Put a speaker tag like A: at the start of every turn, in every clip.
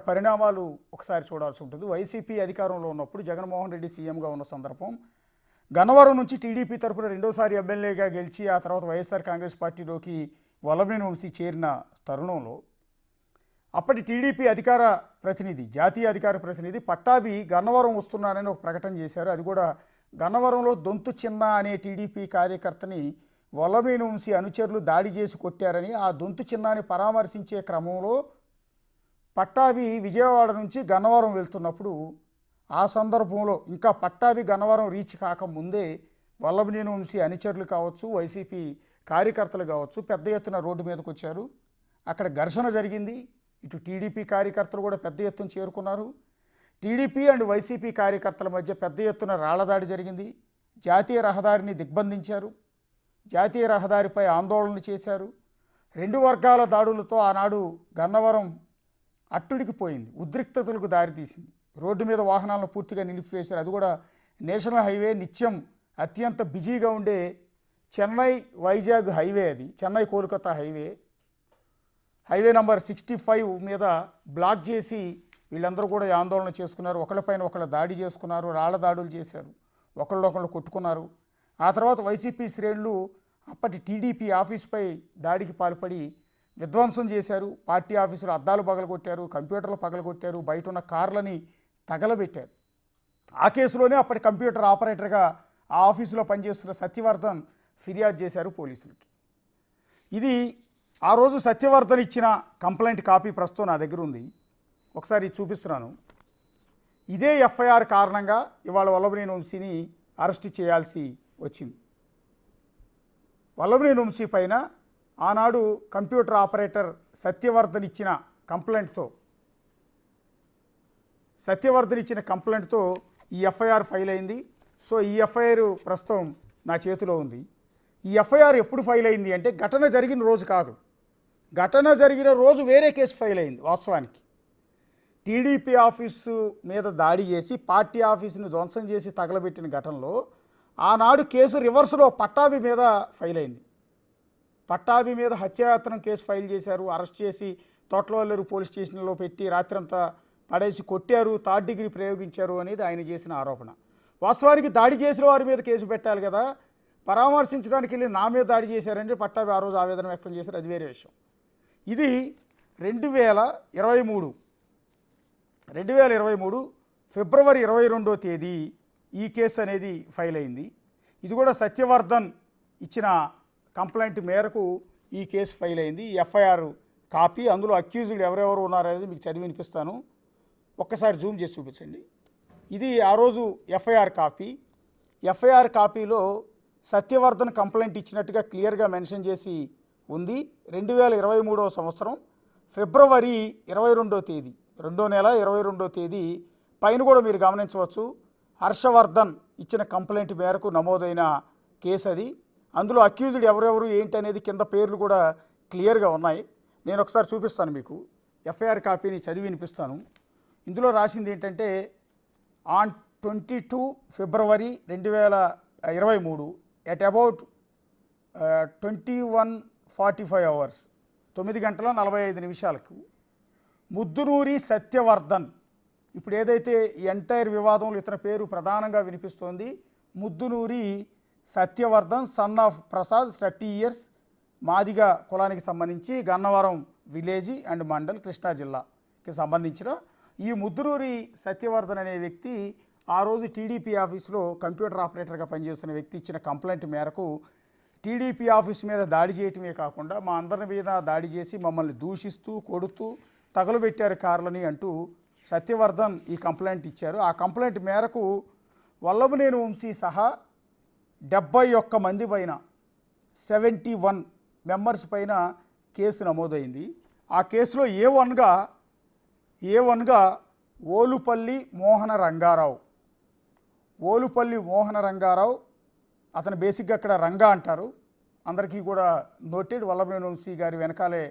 A: పరిణామాలు ఒకసారి చూడాల్సి ఉంటుంది. వైసీపీ అధికారంలో ఉన్నప్పుడు జగన్మోహన్ రెడ్డి సీఎంగా ఉన్న సందర్భం, గన్నవరం నుంచి టీడీపీ తరపున రెండోసారి ఎమ్మెల్యేగా గెలిచి ఆ తర్వాత వైఎస్ఆర్ కాంగ్రెస్ పార్టీలోకి వల్లభనేని వంశీ చేరిన తరుణంలో అప్పటి టీడీపీ అధికార ప్రతినిధి, జాతీయ అధికార ప్రతినిధి పట్టాభి గన్నవరం వస్తున్నారని ఒక ప్రకటన చేశారు. అది కూడా గన్నవరంలో దొంతు చిన్న అనే టీడీపీ కార్యకర్తని వల్లభనేని వంశీ అనుచరులు దాడి చేసి కొట్టారని, ఆ దొంతు చిన్నాని పరామర్శించే క్రమంలో పట్టాభి విజయవాడ నుంచి గన్నవరం వెళ్తున్నప్పుడు ఆ సందర్భంలో ఇంకా పట్టాభి గన్నవరం రీచ్ కాకముందే వల్లభనేని వంశీ అనుచరులు కావచ్చు, వైసీపీ కార్యకర్తలు కావచ్చు పెద్ద ఎత్తున రోడ్డు మీదకి వచ్చారు. అక్కడ ఘర్షణ జరిగింది. ఇటు టీడీపీ కార్యకర్తలు కూడా పెద్ద ఎత్తున చేరుకున్నారు. టీడీపీ అండ్ వైసీపీ కార్యకర్తల మధ్య పెద్ద ఎత్తున రాళ్లదాడి జరిగింది. జాతీయ రహదారిని దిగ్బంధించారు. జాతీయ రహదారిపై ఆందోళనలు చేశారు. రెండు వర్గాల దాడులతో ఆనాడు గన్నవరం అట్టుడికి పోయింది, ఉద్రిక్తతలకు దారితీసింది. రోడ్డు మీద వాహనాలను పూర్తిగా నిలిపివేశారు. అది కూడా నేషనల్ హైవే, నిత్యం అత్యంత బిజీగా ఉండే చెన్నై వైజాగ్ హైవే, అది చెన్నై కోల్కతా హైవే నంబర్ 65 మీద బ్లాక్ చేసి వీళ్ళందరూ కూడా ఆందోళన చేసుకున్నారు. ఒకళ్ళపైన ఒకళ్ళు దాడి చేసుకున్నారు, రాళ్ల దాడులు చేశారు, ఒకళ్ళొకళ్ళు కొట్టుకున్నారు. ఆ తర్వాత వైసీపీ శ్రేణులు అప్పటి టీడీపీ ఆఫీస్పై దాడికి పాల్పడి విధ్వంసం చేశారు. పార్టీ ఆఫీసులో అద్దాలు పగలగొట్టారు, కంప్యూటర్లు పగలగొట్టారు, బయట ఉన్న కార్లని తగలబెట్టారు. ఆ కేసులోనే అప్పటి కంప్యూటర్ ఆపరేటర్గా ఆ ఆఫీసులో పనిచేస్తున్న సత్యవర్ధన్ ఫిర్యాదు చేశారు పోలీసులకి. ఇది ఆ రోజు సత్యవర్ధన్ ఇచ్చిన కంప్లైంట్ కాపీ ప్రస్తుతం నా దగ్గర ఉంది, ఒకసారి చూపిస్తున్నాను. ఇదే ఎఫ్ఐఆర్ కారణంగా ఇవాళ వల్లభనేని వంశీని అరెస్ట్ చేయాల్సి వచ్చింది. వల్లభనేని వంశీ పైన ఆనాడు కంప్యూటర్ ఆపరేటర్ సత్యవర్ధన్ ఇచ్చిన కంప్లైంట్తో ఈ ఎఫ్ఐఆర్ ఫైల్ అయింది. సో ఈ ఎఫ్ఐఆర్ ప్రస్తుతం నా చేతిలో ఉంది. ఈ ఎఫ్ఐఆర్ ఎప్పుడు ఫైల్ అయింది అంటే ఘటన జరిగిన రోజు కాదు, ఘటన జరిగిన రోజు వేరే కేసు ఫైల్ అయింది. వాస్తవానికి టీడీపీ ఆఫీసు మీద దాడి చేసి పార్టీ ఆఫీసును ధ్వంసం చేసి తగలబెట్టిన ఘటనలో ఆనాడు కేసు రివర్స్లో పట్టాభి మీద ఫైల్ అయింది. పట్టాభి మీద హత్యాయత్నం కేసు ఫైల్ చేశారు. అరెస్ట్ చేసి తోటలవల్లేరు పోలీస్ స్టేషన్లో పెట్టి రాత్రంతా పడేసి కొట్టారు, థర్డ్ డిగ్రీ ప్రయోగించారు అనేది ఆయన చేసిన ఆరోపణ. వాస్తవానికి దాడి చేసిన వారి మీద కేసు పెట్టాలి కదా, పరామర్శించడానికి వెళ్ళి నా మీద దాడి చేశారంటే పట్టాభి ఆ రోజు ఆవేదన వ్యక్తం చేశారు, అది వేరే విషయం. ఇది 2023 ఫిబ్రవరి 22వ తేదీ ఈ కేసు అనేది ఫైల్ అయింది. ఇది కూడా సత్యవర్ధన్ ఇచ్చిన కంప్లైంట్ మేరకు ఈ కేసు ఫైల్ అయింది. ఈ ఎఫ్ఐఆర్ కాపీ, అందులో అక్యూజ్డ్ ఎవరెవరు ఉన్నారనేది మీకు చదివి వినిపిస్తాను. ఒక్కసారి జూమ్ చేసి చూపించండి. ఇది ఆ రోజు ఎఫ్ఐఆర్ కాపీ. ఎఫ్ఐఆర్ కాపీలో సత్యవర్ధన్ కంప్లైంట్ ఇచ్చినట్టుగా క్లియర్గా మెన్షన్ చేసి ఉంది. 2023వ సంవత్సరం ఫిబ్రవరి 22వ తేదీ, 2వ నెల 22వ తేదీ పైన కూడా మీరు గమనించవచ్చు. హర్షవర్ధన్ ఇచ్చిన కంప్లైంట్ మేరకు నమోదైన కేసు అది. అందులో అక్యూజ్డ్ ఎవరెవరు ఏంటి అనేది కింద పేర్లు కూడా క్లియర్గా ఉన్నాయి. నేను ఒకసారి చూపిస్తాను మీకు, ఎఫ్ఐఆర్ కాపీని చదివి వినిపిస్తాను. ఇందులో రాసింది ఏంటంటే on 22 February 2023 at about 21:45 hours, 9 గంటల 45 నిమిషాలకు ముద్దునూరి సత్యవర్ధన్, ఇప్పుడు ఏదైతే ఈ ఎంటైర్ వివాదంలో ఇతని పేరు ప్రధానంగా వినిపిస్తోంది, Muddunuri Satyavardhan son of Prasad 30 years, Madiga కులానికి సంబంధించి గన్నవరం విలేజ్ అండ్ మండల్ కృష్ణా జిల్లాకి సంబంధించిన ఈ ముద్దునూరి సత్యవర్ధన్ అనే వ్యక్తి ఆ రోజు టీడీపీ ఆఫీసులో కంప్యూటర్ ఆపరేటర్గా పనిచేస్తున్న వ్యక్తి ఇచ్చిన కంప్లైంట్ మేరకు టీడీపీ ఆఫీస్ మీద దాడి చేయటమే కాకుండా మా అందరి మీద దాడి చేసి మమ్మల్ని దూషిస్తూ కొడుతూ తగలబెట్టారు కార్లని అంటూ సత్యవర్ధన్ ఈ కంప్లైంట్ ఇచ్చారు. ఆ కంప్లైంట్ మేరకు వల్లభనేని వంశీ సహా 71 మంది పైన 71 మెంబర్స్ పైన కేసు నమోదైంది. ఆ కేసులో ఏ1గా ఓలుపల్లి మోహన రంగారావు, అతను బేసిక్గా అక్కడ రంగా అంటారు, అందరికీ కూడా నోటెడ్. వల్లభనేని వంశీ గారి వెనకాలే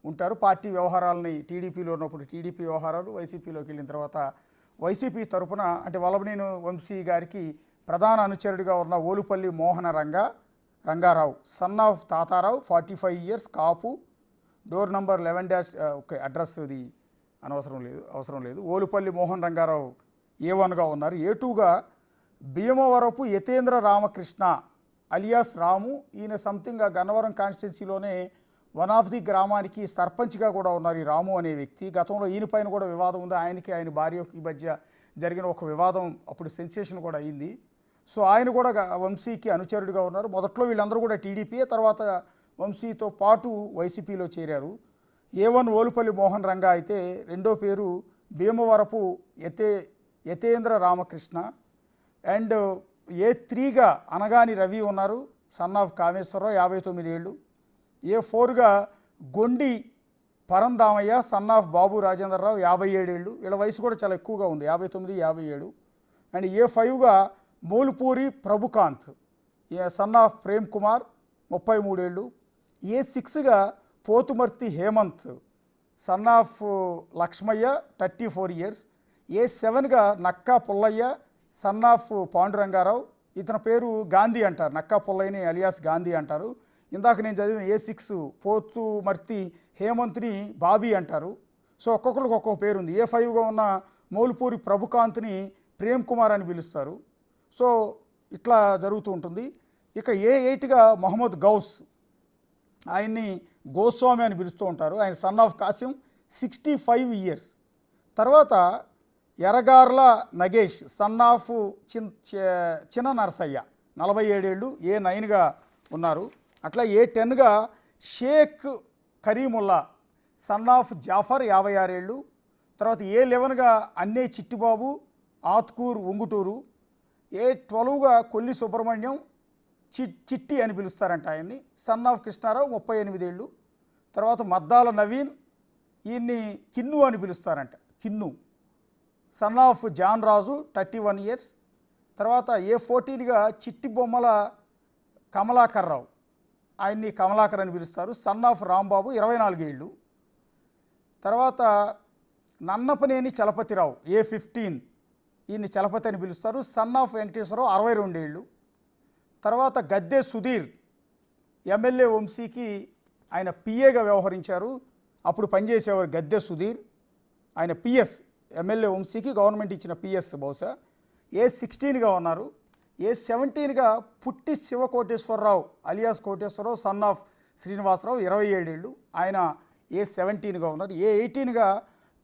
A: ఉంటారు. పార్టీ వ్యవహారాలని టీడీపీలో ఉన్నప్పుడు టీడీపీ వ్యవహారాలు, వైసీపీలోకి వెళ్ళిన తర్వాత వైసీపీ తరపున అంటే వల్లభనేని వంశీ గారికి ప్రధాన అనుచరుడిగా ఉన్న Olupalli Mohana Rangarao son of Tatarao 45 years, Kapu, door number 11 address ఇది అవసరం లేదు. ఓలుపల్లి మోహన్ రంగారావు A1గా ఉన్నారు. A2గా భీమవరపు యతేంద్ర రామకృష్ణ అలియాస్ రాము. ఈయన సంథింగ్ ఆ గన్నవరం కాన్స్టిట్యున్సీలోనే వన్ ఆఫ్ ది గ్రామానికి సర్పంచ్గా కూడా ఉన్నారు ఈ రాము అనే వ్యక్తి. గతంలో ఈయన పైన కూడా వివాదం ఉంది. ఆయనకి ఆయన భార్యకి మధ్య జరిగిన ఒక వివాదం అప్పుడు సెన్సేషన్ కూడా అయింది. సో ఆయన కూడా వంశీకి అనుచరుడిగా ఉన్నారు. మొదట్లో వీళ్ళందరూ కూడా టీడీపీ, తర్వాత వంశీతో పాటు వైసీపీలో చేరారు. A1 ఓలుపల్లి మోహన్ రంగా అయితే రెండో పేరు భీమవరపు యతేంద్ర రామకృష్ణ. అండ్ A3గా అనగాని రవి ఉన్నారు, సన్ ఆఫ్ కామేశ్వరరావు, 59 ఏళ్ళు. A4గా గొండి పరందామయ్య, సన్ ఆఫ్ బాబు రాజేంద్రరావు, 57 ఏళ్ళు. వీళ్ళ వయసు కూడా చాలా ఎక్కువగా ఉంది, 59, 57. అండ్ A5గా మూలుపూరి ప్రభుకాంత్, సన్ ఆఫ్ ప్రేమ్ కుమార్, 33 ఏళ్ళు. A6గా Pothumarthi Hemanth, son of Lakshmaiah, 34 years. A7గా నక్కా పుల్లయ్య, సన్ ఆఫ్ పాండురంగారావు. ఇతని పేరు గాంధీ అంటారు, నక్కా పుల్లయ్యని అలియాస్ గాంధీ అంటారు. ఇందాక నేను చదివిన A6 పోతుమర్తి హేమంత్ని బాబీ అంటారు. సో ఒక్కొక్కరికి ఒక్కొక్క పేరు ఉంది. A5గా ఉన్న మౌలుపూరి ప్రభుకాంత్ని ప్రేమ్ కుమార్ అని పిలుస్తారు. సో ఇట్లా జరుగుతూ ఉంటుంది. ఇక A8గా మహమ్మద్ గౌస్, ఆయన్ని గోస్వామి అని పిలుస్తూ ఉంటారు. ఆయన సన్ ఆఫ్ కాసిం, 65 ఇయర్స్. తర్వాత ఎరగార్ల నగేష్, సన్ ఆఫ్ చిన్న నరసయ్య, 47 ఏళ్ళు. A9గా ఉన్నారు. అట్లా A10గా షేక్ కరీముల్లా, సన్ ఆఫ్ జాఫర్, 56 ఏళ్ళు. తర్వాత A11గా అన్నే చిట్టిబాబు, ఆత్కూర్ ఉంగుటూరు. A12గా కొల్లి సుబ్రహ్మణ్యం, చిట్టి అని పిలుస్తారంట ఆయన్ని, సన్ ఆఫ్ కృష్ణారావు, 38 ఏళ్ళు. తర్వాత మద్దాల నవీన్, ఈయన్ని కిన్ను అని పిలుస్తారంట, Kinnu, son of John Raju, 31 years. తర్వాత A14గా చిట్టి బొమ్మల కమలాకర్ రావు, ఆయన్ని కమలాకర్ అని పిలుస్తారు, సన్ ఆఫ్ రాంబాబు, 24 ఏళ్ళు. తర్వాత నన్నపనేని చలపతిరావు, A15, ఈయన్ని చలపతి అని పిలుస్తారు, సన్ ఆఫ్ వెంకటేశ్వరరావు, 62 ఏళ్ళు. తర్వాత గద్దె సుధీర్, ఎమ్మెల్యే వంశీకి ఆయన పిఏగా వ్యవహరించారు, అప్పుడు పనిచేసేవారు గద్దె సుధీర్. ఆయన PS, ఎమ్మెల్యే వంశీకి గవర్నమెంట్ ఇచ్చిన PS బహుశా. A16గా ఉన్నారు. A17గా Putti Sivakoteswararao alias Koteswararao, son of Srinivasarao, 27 ఏళ్ళు. ఆయన A17గా ఉన్నారు. A18గా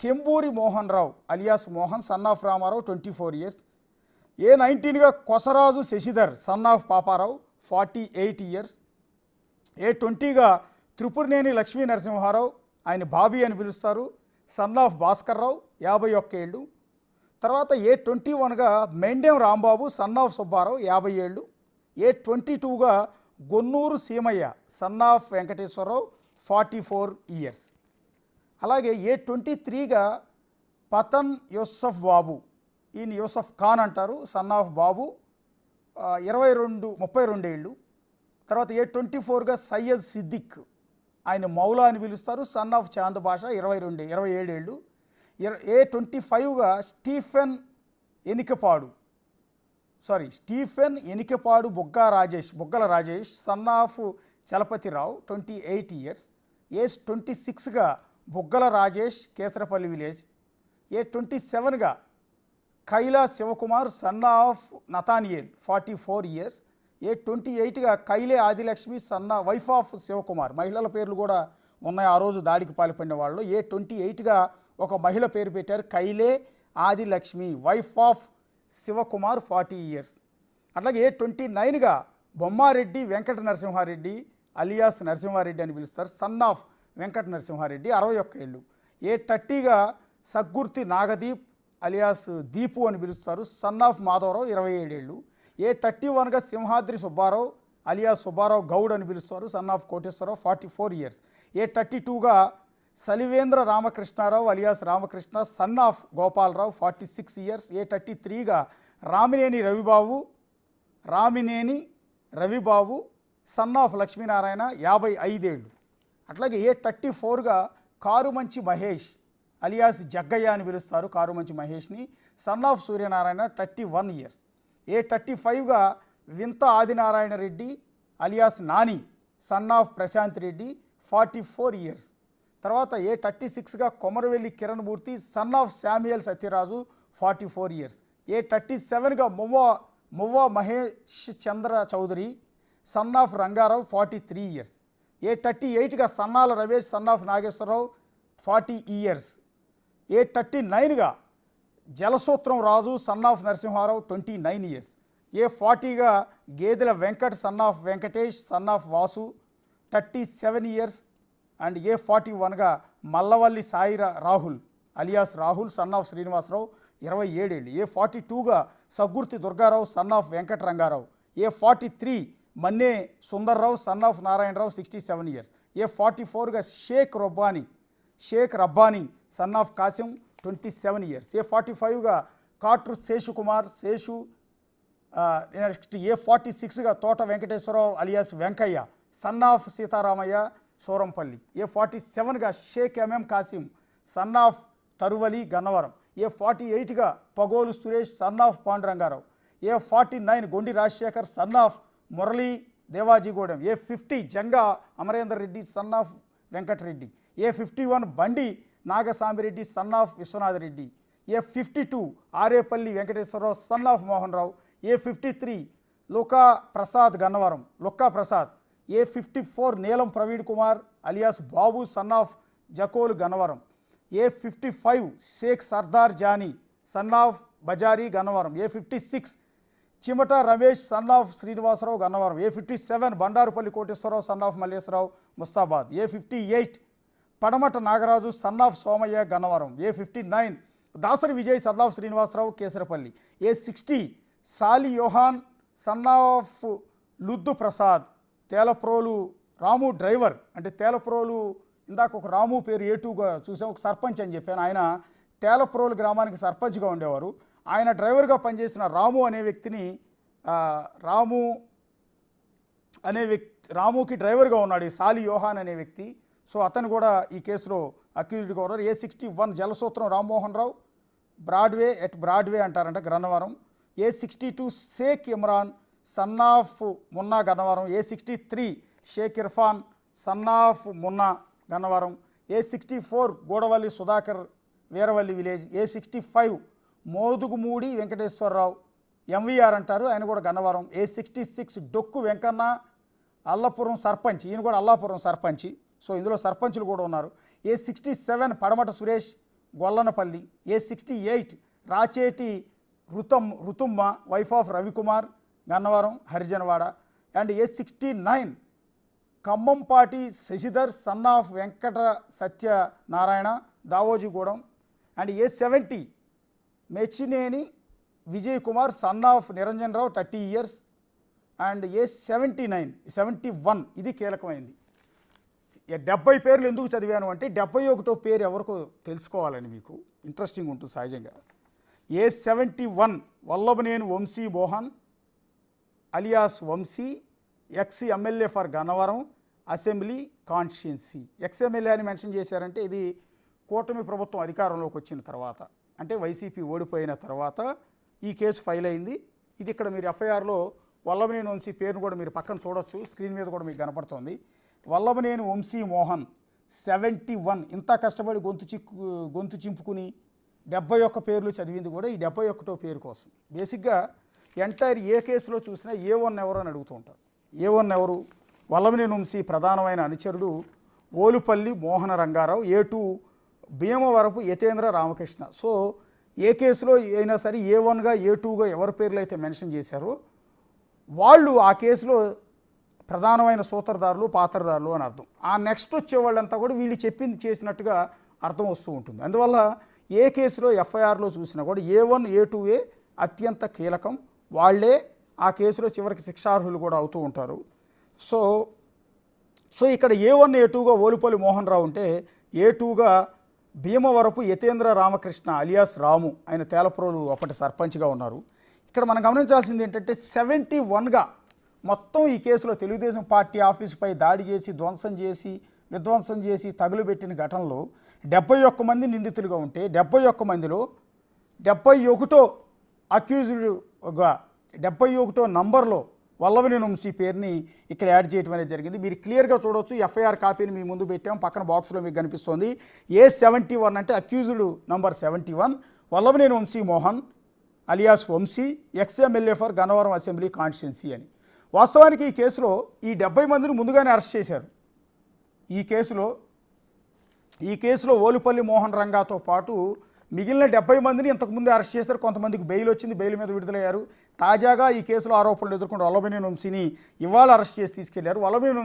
A: Kemburi Mohan Rao alias Mohan, son of Ramarao, 24 years. A19గా Kosaraju Sasidhar, son of Paparao, 48 years. A20గా త్రిపురనేని లక్ష్మీ నరసింహారావు, ఆయన బాబీ అని పిలుస్తారు, సన్ ఆఫ్ భాస్కర్ రావు, 51 ఏళ్ళు. తర్వాత A21గా మెండెం రాంబాబు, సన్ ఆఫ్ సుబ్బారావు, 50 ఏళ్ళు. A22గా గొన్నూరు Seemaiah, son of Venkateswararao, 44 years. అలాగే A23గా పతన్ యూసఫ్ బాబు, ఈయన యూసఫ్ ఖాన్ అంటారు, సన్ ఆఫ్ బాబు, 32 ఏళ్ళు. తర్వాత A24గా సయ్యద్ సిద్దిక్, ఆయన మౌలా అని పిలుస్తారు, సన్ ఆఫ్ చాంద్ భాష, 27 ఏళ్ళు. A25గా Stephen Enikepadu Buggala Rajesh, son of Chalapathirao, 28 years. A26గా బుగ్గల రాజేష్, కేసరపల్లి విలేజ్. A27గా Kaila Sivakumar, son of Nathaniel, 44 years. A28గా కైలే ఆదిలక్ష్మి, వైఫ్ ఆఫ్ శివకుమార్. మహిళల పేర్లు కూడా ఉన్నాయి ఆ రోజు దాడికి పాల్పడిన వాళ్ళు. A28గా ఒక మహిళ పేరు పెట్టారు, Kaile Adilakshmi, wife of Sivakumar, 40 years. అట్లాగే A29గా బొమ్మారెడ్డి వెంకట నరసింహారెడ్డి అలియాస్ నరసింహారెడ్డి అని పిలుస్తారు, సన్ ఆఫ్ వెంకట నరసింహారెడ్డి, 61 ఏళ్ళు. A30గా సగ్గుర్తి నాగదీప్ అలియాస్ దీపు అని పిలుస్తారు, సన్ ఆఫ్ మాధవరావు, 27 ఏళ్ళు. A31గా సింహాద్రి సుబ్బారావు అలియాస్ సుబ్బారావు గౌడ్ అని పిలుస్తారు, సన్ ఆఫ్ కోటేశ్వరరావు, 44 ఇయర్స్. A32గా Salivendra Ramakrishnarao alias Ramakrishna, son of Gopalarao, 46 years. A33గా రామినేని రవిబాబు, సన్ ఆఫ్ లక్ష్మీనారాయణ, 55 ఏళ్ళు. అట్లాగే A34గా కారుమంచి మహేష్ అలియాస్ జగ్గయ్య అని పిలుస్తారు, కారుమంచి మహేష్ని, సన్ ఆఫ్ సూర్యనారాయణ, 31 ఇయర్స్. A35గా Vinta Adinarayana Reddy alias Nani, son of Prashanth Reddy, 44 years. తర్వాత A36గా Komaravelli Kiran Murthy son of Samuel Satyaraju 44 years. A37గా Muvva Mahesh Chandra Chowdary son of Rangarao 43 years. A38గా Sannala Ramesh son of Nageswararao 40 years. A39గా Jalasutram Raju son of Narasimharao 29 years. A40గా Gedela Venkat son of Venkatesh son of Vasu 37 years. And A41గా Mallavalli Sai Rahul alias Rahul son of Srinivasarao 27 ఏళ్ళు. A42గా Saggurthi Durgarao son of Venkata Rangarao. A43 Manne Sundarrao son of Narayanarao 67 years. A44గా Shaik Rabbani sun of Kasim 27 years. A45గా Katru Seshukumar next A46గా Thota Venkateswararao alias Venkayya son of Seetharamayya Sorampalli. A47గా Shaik MM Kasim son of Taruvali Gannavaram. A48గా Pagolu Suresh son of Pandurangarao. A49 Gondi Rajasekhar son of Murali Devajigudem. A50 Janga Amarender Reddy son of Venkatareddy. A51 Bandi Nagasamireddy son of Viswanath Reddy. A52 Arepalli Venkateswararao son of Mohan Rao. A53 Lukka Prasad Gannavaram Lukka Prasad. A54 Neelam Praveen Kumar alias Babu son of Jakolu Gannavaram. A55 Shaik Sardar Jani son of Bajari Gannavaram. A56 Chimata Ramesh son of Srinivasarao Gannavaram. A57 Bandarupalli Koteswararao son of Malleswararao Mustabad. A58 Padamata Nagaraju son of Somayya Gannavaram. A59 Dasari Vijay son of Srinivasarao Kesarapalli. A60 Sali Yohan son of Luddu Prasad Telaprolu Ramu driver. అంటే తేలప్రోలు ఇందాక ఒక రాము పేరు A2గా చూసాం, ఒక సర్పంచ్ అని చెప్పాను. ఆయన తేలప్రోలు గ్రామానికి సర్పంచ్గా ఉండేవారు. ఆయన డ్రైవర్గా పనిచేసిన రాము అనే వ్యక్తిని రాముకి డ్రైవర్గా ఉన్నాడు ఈ సాలి యోహాన్ అనే వ్యక్తి. సో అతను కూడా ఈ కేసులో అక్యూజ్డ్గా ఉన్నారు. A61 జలసూత్రం రామ్మోహన్ రావు బ్రాడ్వే అంటారంట Gannavaram. A62 Shaik Imran son of Munna Gannavaram. A63 Shaik Irfan son of Munna Gannavaram. A64 Gudavalli Sudhakar Veeravalli village. A65 Modugumudi Venkateswararao MVR అంటారు, ఆయన కూడా గన్నవరం. A66 డొక్కు వెంకన్న అల్లపురం సర్పంచ్, ఈయన కూడా అల్లాపురం సర్పంచ్. సో ఇందులో సర్పంచులు కూడా ఉన్నారు. A67 Padamata Suresh Gollanapalli. A68 Racheti Ruthumma wife of Ravikumar Gannavaram Harijanawada. And A69 Khammampati Sasidhar son of Venkata Satyanarayana Davojigudem. And A70 Mechineni Vijay Kumar son of Niranjan Rao 30 years. And A71 ఇది కీలకమైంది. 70 పేర్లు ఎందుకు చదివాను అంటే 71వ పేరు ఎవరికో తెలుసుకోవాలని మీకు ఇంట్రెస్టింగ్ ఉంటుంది సహజంగా. A71 Vallabhaneni Vamsi Mohan alias Vamsi ex MLA for Gannavaram assembly constituency. Ex MLA అని మెన్షన్ చేశారంటే ఇది కూటమి ప్రభుత్వం అధికారంలోకి వచ్చిన తర్వాత, అంటే వైసీపీ ఓడిపోయిన తర్వాత ఈ కేసు ఫైల్ అయింది. ఇది ఇక్కడ మీరు ఎఫ్ఐఆర్లో వల్లభనేని వంశీ పేరును కూడా మీరు పక్కన చూడొచ్చు, స్క్రీన్ మీద కూడా మీకు కనపడుతోంది. వల్లభనేని వంశీ మోహన్ 71 ఇంత కష్టపడి గొంతు చింపుకుని 71 పేర్లు చదివింది కూడా ఈ 71వ పేరు కోసం. బేసిక్గా ఎంటైర్ ఏ కేసులో చూసినా A1 ఎవరు అని అడుగుతూ ఉంటారు. A1 ఎవరు? వల్లభనేని వంశీ ప్రధానమైన అనుచరుడు ఓలుపల్లి మోహన రంగారావు. A2 భీమవరపు యతేంద్ర రామకృష్ణ. సో ఏ కేసులో అయినా సరే A1గా A2గా ఎవరి పేర్లు అయితే మెన్షన్ చేశారో వాళ్ళు ఆ కేసులో ప్రధానమైన సూత్రధారులు పాత్రధారులు అని అర్థం. ఆ నెక్స్ట్ వచ్చే వాళ్ళంతా కూడా వీళ్ళు చెప్పింది చేసినట్టుగా అర్థం వస్తూ ఉంటుంది. అందువల్ల ఏ కేసులో ఎఫ్ఐఆర్లో చూసినా కూడా A1 A2 అత్యంత కీలకం. వాళ్ళే ఆ కేసులో చివరికి శిక్షార్హులు కూడా అవుతూ ఉంటారు. సో ఇక్కడ A1 A2గా ఓలుపల్లి మోహన్ రావు ఉంటే A2గా భీమవరపు యతేంద్ర రామకృష్ణ అలియాస్ రాము, ఆయన తేలప్రోలు అప్పటి సర్పంచ్గా ఉన్నారు. ఇక్కడ మనం గమనించాల్సింది ఏంటంటే 71గా మొత్తం ఈ కేసులో తెలుగుదేశం పార్టీ ఆఫీసుపై దాడి చేసి విధ్వంసం చేసి తగులుబెట్టిన ఘటనలో 71 మంది నిందితులుగా ఉంటే 71 మందిలో 71 అక్యూజ్డ్గా 71 నంబర్లో వల్లభనేని వంశీ పేరుని ఇక్కడ యాడ్ చేయడం అనేది జరిగింది. మీరు క్లియర్గా చూడవచ్చు, ఎఫ్ఐఆర్ కాపీని మీ ముందు పెట్టాం, పక్కన బాక్స్లో మీకు కనిపిస్తుంది. A71 అంటే accused number 71 Vallabhaneni Vamsi Mohan alias Vamsi, ex MLA for Gannavaram assembly constituency అని. వాస్తవానికి ఈ కేసులో ఈ 70 మందిని ముందుగానే అరెస్ట్ చేశారు. ఈ కేసులో ఓలుపల్లి మోహన్ రంగాతో పాటు మిగిలిన 70 మందిని ఇంతకుముందే అరెస్ట్ చేశారు. కొంతమందికి బెయిల్ వచ్చింది, బెయిల్ మీద విడుదలయ్యారు. తాజాగా ఈ కేసులో ఆరోపణలు ఎదుర్కొన్న వల్లభనేని వంశీని ఇవాళ అరెస్ట్ చేసి తీసుకెళ్లారు. వల్లభనేని